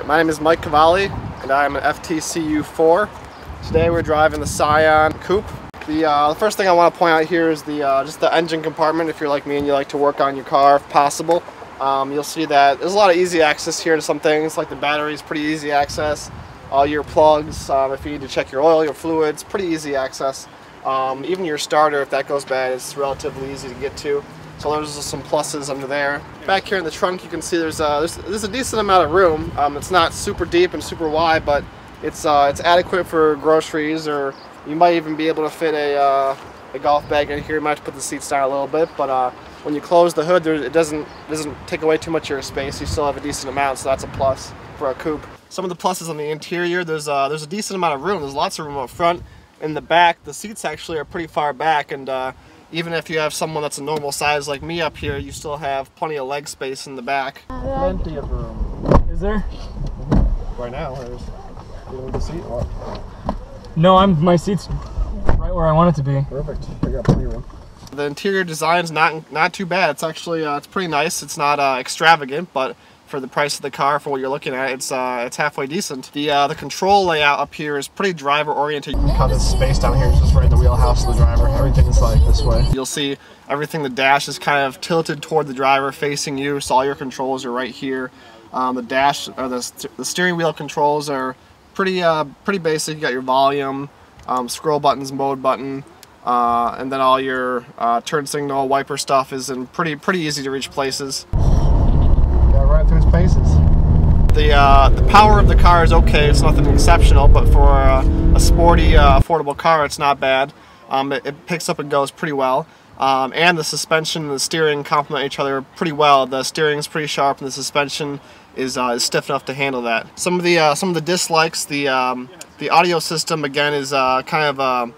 My name is Mike Cavalli, and I'm an FTCU4. Today we're driving the Scion coupe. The first thing I want to point out here is just the engine compartment. If you're like me and you like to work on your car if possible, you'll see that there's a lot of easy access here to some things, like the battery is pretty easy access. All your plugs, if you need to check your oil, your fluids, pretty easy access. Even your starter, if that goes bad, it's relatively easy to get to. So there's some pluses under there. Back here in the trunk, you can see there's a decent amount of room. It's not super deep and super wide, but it's adequate for groceries, or you might even be able to fit a golf bag in here. You might have to put the seats down a little bit, but when you close the hood, it doesn't take away too much of your space. You still have a decent amount, so that's a plus for a coupe. Some of the pluses on the interior, there's a decent amount of room. There's lots of room up front. In the back, the seats actually are pretty far back, and even if you have someone that's a normal size like me up here, you still have plenty of leg space in the back. Plenty of room. Is there? Right now, there's the seat. No, my seat's right where I want it to be. Perfect. I got plenty of room. The interior design's not too bad. It's actually it's pretty nice. It's not extravagant, but for the price of the car, for what you're looking at, it's halfway decent. The control layout up here is pretty driver oriented. You can cut this space down here, it's just right in the wheelhouse of the driver. Everything's like this way. You'll see everything, the dash is kind of tilted toward the driver, facing you, so all your controls are right here. The dash, or the steering wheel controls are pretty basic. You got your volume, scroll buttons, mode button, and then all your turn signal, wiper stuff is in pretty easy to reach places. Right through its paces. The power of the car is okay. It's nothing exceptional, but for a sporty, affordable car, it's not bad. It picks up and goes pretty well. And the suspension and the steering complement each other pretty well. The steering is pretty sharp, and the suspension is stiff enough to handle that. Some of the dislikes, the audio system again is kind of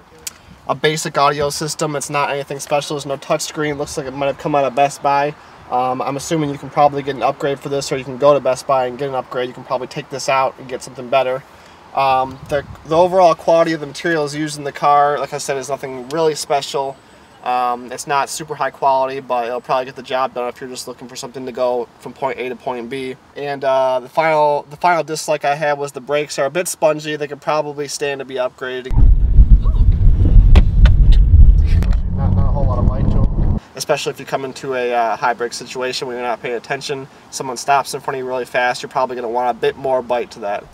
a basic audio system. It's not anything special. There's no touchscreen. Looks like it might have come out of Best Buy. I'm assuming you can probably get an upgrade for this, or you can go to Best Buy and get an upgrade. You can probably take this out and get something better. The overall quality of the materials used in the car, like I said, is nothing really special. It's not super high quality, but it'll probably get the job done if you're just looking for something to go from point A to point B. And the final dislike I had was the brakes are a bit spongy. They could probably stand to be upgraded. Not a whole lot of bite to them. Especially if you come into a high brake situation where you're not paying attention, someone stops in front of you really fast, you're probably going to want a bit more bite to that.